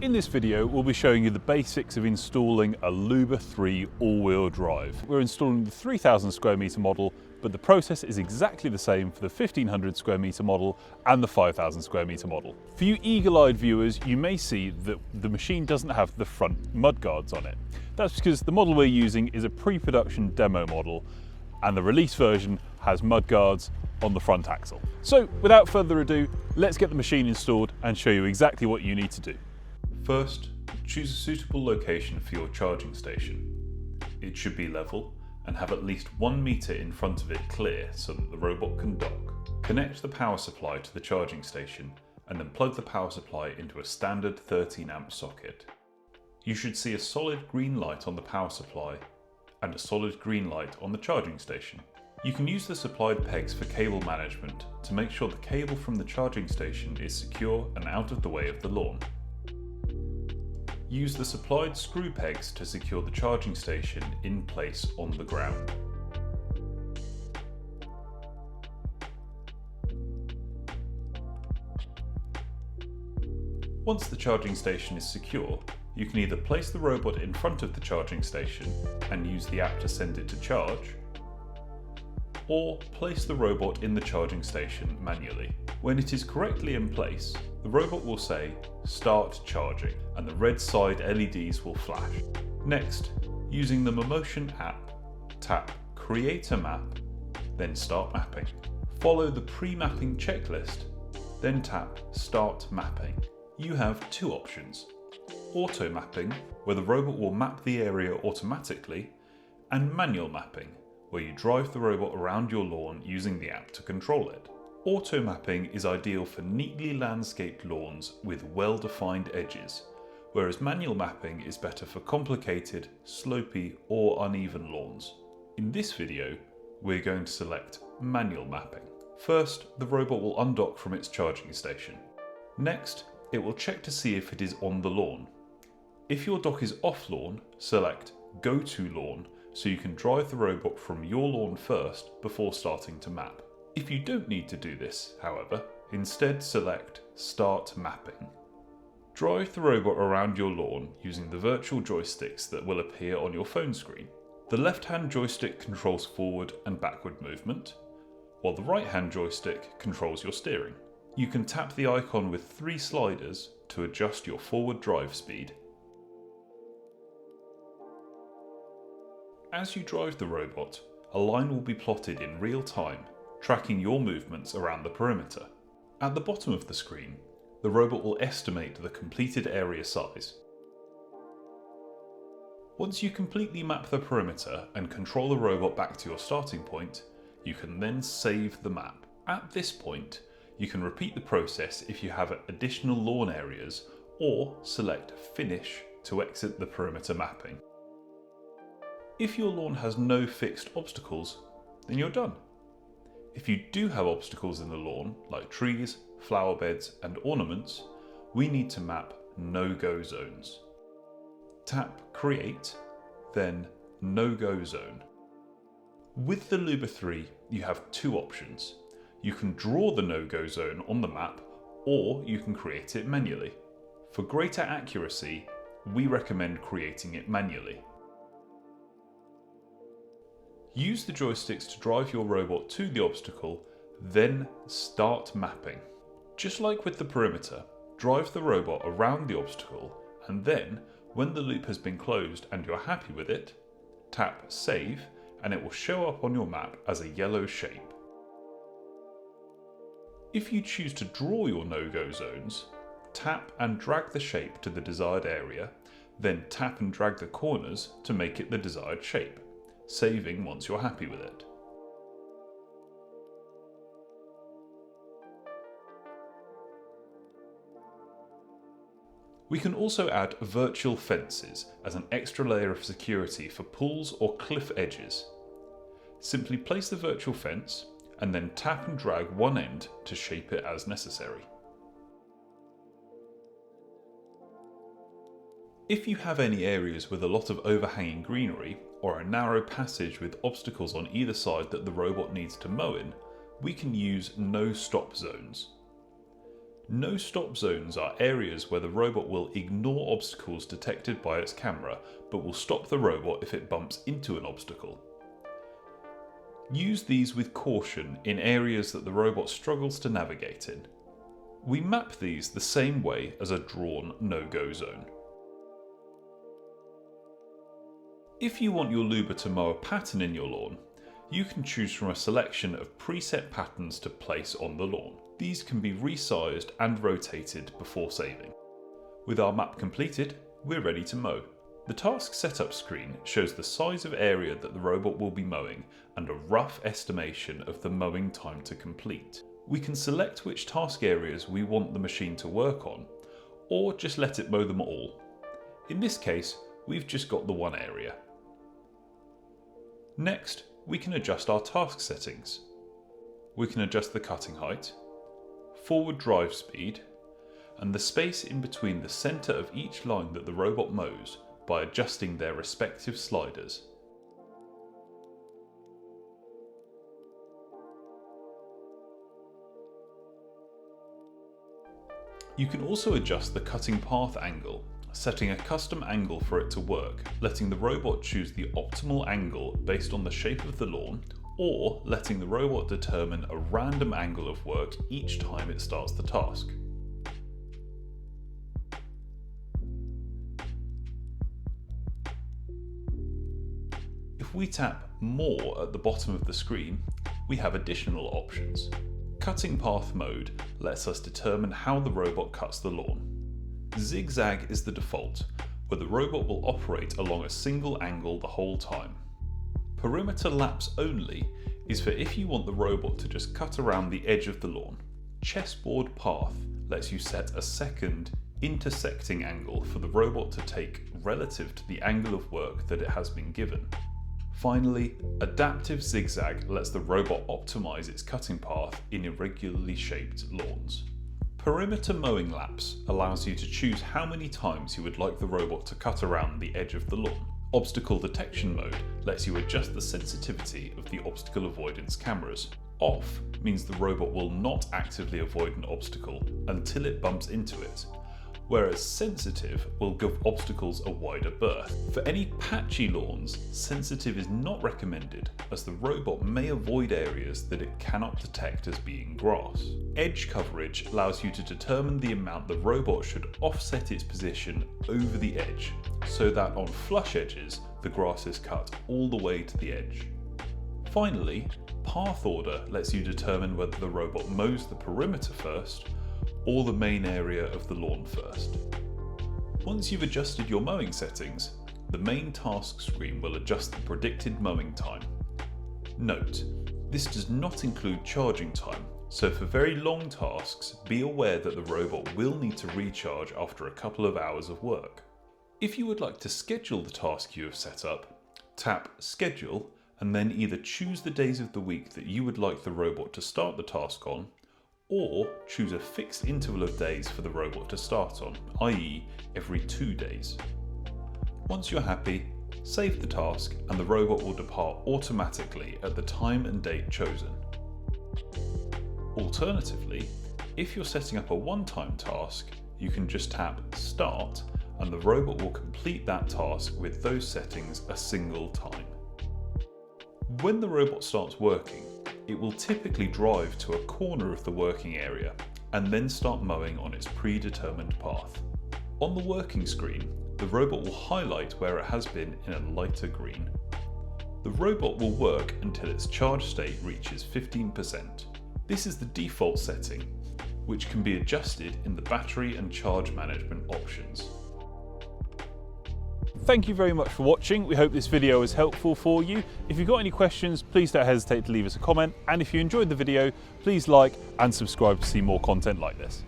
In this video, we'll be showing you the basics of installing a Luba 3 all-wheel drive. We're installing the 3,000 square metre model, but the process is exactly the same for the 1,500 square metre model and the 5,000 square metre model. For you eagle-eyed viewers, you may see that the machine doesn't have the front mudguards on it. That's because the model we're using is a pre-production demo model, and the release version has mudguards on the front axle. So without further ado, let's get the machine installed and show you exactly what you need to do. First, choose a suitable location for your charging station. It should be level and have at least 1 metre in front of it clear so that the robot can dock. Connect the power supply to the charging station and then plug the power supply into a standard 13 amp socket. You should see a solid green light on the power supply and a solid green light on the charging station. You can use the supplied pegs for cable management to make sure the cable from the charging station is secure and out of the way of the lawn. Use the supplied screw pegs to secure the charging station in place on the ground. Once the charging station is secure, you can either place the robot in front of the charging station and use the app to send it to charge, or place the robot in the charging station manually. When it is correctly in place, the robot will say "Start charging" and the red side LEDs will flash. Next, using the Mammotion app, tap Create a Map, then Start Mapping. Follow the pre-mapping checklist, then tap Start Mapping. You have two options: Auto Mapping, where the robot will map the area automatically, and Manual Mapping, where you drive the robot around your lawn using the app to control it. Auto mapping is ideal for neatly landscaped lawns with well-defined edges, whereas manual mapping is better for complicated, slopey or uneven lawns. In this video, we're going to select manual mapping. First, the robot will undock from its charging station. Next, it will check to see if it is on the lawn. If your dock is off lawn, select Go to Lawn so you can drive the robot from your lawn first before starting to map. If you don't need to do this, however, instead select Start Mapping. Drive the robot around your lawn using the virtual joysticks that will appear on your phone screen. The left-hand joystick controls forward and backward movement, while the right-hand joystick controls your steering. You can tap the icon with 3 sliders to adjust your forward drive speed. As you drive the robot, a line will be plotted in real time, tracking your movements around the perimeter. At the bottom of the screen, the robot will estimate the completed area size. Once you completely map the perimeter and control the robot back to your starting point, you can then save the map. At this point, you can repeat the process if you have additional lawn areas, or select Finish to exit the perimeter mapping. If your lawn has no fixed obstacles, then you're done. If you do have obstacles in the lawn, like trees, flower beds and ornaments, we need to map no-go zones. Tap Create, then No-Go Zone. With the Luba 3, you have 2 options. You can draw the no-go zone on the map, or you can create it manually. For greater accuracy, we recommend creating it manually. Use the joysticks to drive your robot to the obstacle, then start mapping. Just like with the perimeter, drive the robot around the obstacle, and then, when the loop has been closed and you're happy with it, tap Save and it will show up on your map as a yellow shape. If you choose to draw your no-go zones, tap and drag the shape to the desired area, then tap and drag the corners to make it the desired shape, saving once you're happy with it. We can also add virtual fences as an extra layer of security for pools or cliff edges. Simply place the virtual fence and then tap and drag one end to shape it as necessary. If you have any areas with a lot of overhanging greenery or a narrow passage with obstacles on either side that the robot needs to mow in, we can use no stop zones. No stop zones are areas where the robot will ignore obstacles detected by its camera, but will stop the robot if it bumps into an obstacle. Use these with caution in areas that the robot struggles to navigate in. We map these the same way as a drawn no-go zone. If you want your Luba to mow a pattern in your lawn, you can choose from a selection of preset patterns to place on the lawn. These can be resized and rotated before saving. With our map completed, we're ready to mow. The task setup screen shows the size of area that the robot will be mowing and a rough estimation of the mowing time to complete. We can select which task areas we want the machine to work on, or just let it mow them all. In this case, we've just got the one area. Next, we can adjust our task settings. We can adjust the cutting height, forward drive speed, and the space in between the centre of each line that the robot mows by adjusting their respective sliders. You can also adjust the cutting path angle, setting a custom angle for it to work, letting the robot choose the optimal angle based on the shape of the lawn, or letting the robot determine a random angle of work each time it starts the task. If we tap More at the bottom of the screen, we have additional options. Cutting path mode lets us determine how the robot cuts the lawn. Zigzag is the default, where the robot will operate along a single angle the whole time. Perimeter lapse only is for if you want the robot to just cut around the edge of the lawn. Chessboard path lets you set a second intersecting angle for the robot to take relative to the angle of work that it has been given. Finally, adaptive zigzag lets the robot optimize its cutting path in irregularly shaped lawns. Perimeter mowing lapse allows you to choose how many times you would like the robot to cut around the edge of the lawn. Obstacle detection mode lets you adjust the sensitivity of the obstacle avoidance cameras. Off means the robot will not actively avoid an obstacle until it bumps into it, whereas sensitive will give obstacles a wider berth. For any patchy lawns, sensitive is not recommended as the robot may avoid areas that it cannot detect as being grass. Edge coverage allows you to determine the amount the robot should offset its position over the edge, so that on flush edges, the grass is cut all the way to the edge. Finally, path order lets you determine whether the robot mows the perimeter first, or the main area of the lawn first. Once you've adjusted your mowing settings, the main task screen will adjust the predicted mowing time. Note, this does not include charging time, so for very long tasks, be aware that the robot will need to recharge after a couple of hours of work. If you would like to schedule the task you have set up, tap Schedule and then either choose the days of the week that you would like the robot to start the task on, or choose a fixed interval of days for the robot to start on, i.e. every 2 days. Once you're happy, save the task and the robot will depart automatically at the time and date chosen. Alternatively, if you're setting up a one-time task, you can just tap Start and the robot will complete that task with those settings a single time. When the robot starts working, it will typically drive to a corner of the working area and then start mowing on its predetermined path. On the working screen, the robot will highlight where it has been in a lighter green. The robot will work until its charge state reaches 15%. This is the default setting, which can be adjusted in the battery and charge management options. Thank you very much for watching. We hope this video was helpful for you. If you've got any questions, please don't hesitate to leave us a comment. And if you enjoyed the video, please like and subscribe to see more content like this.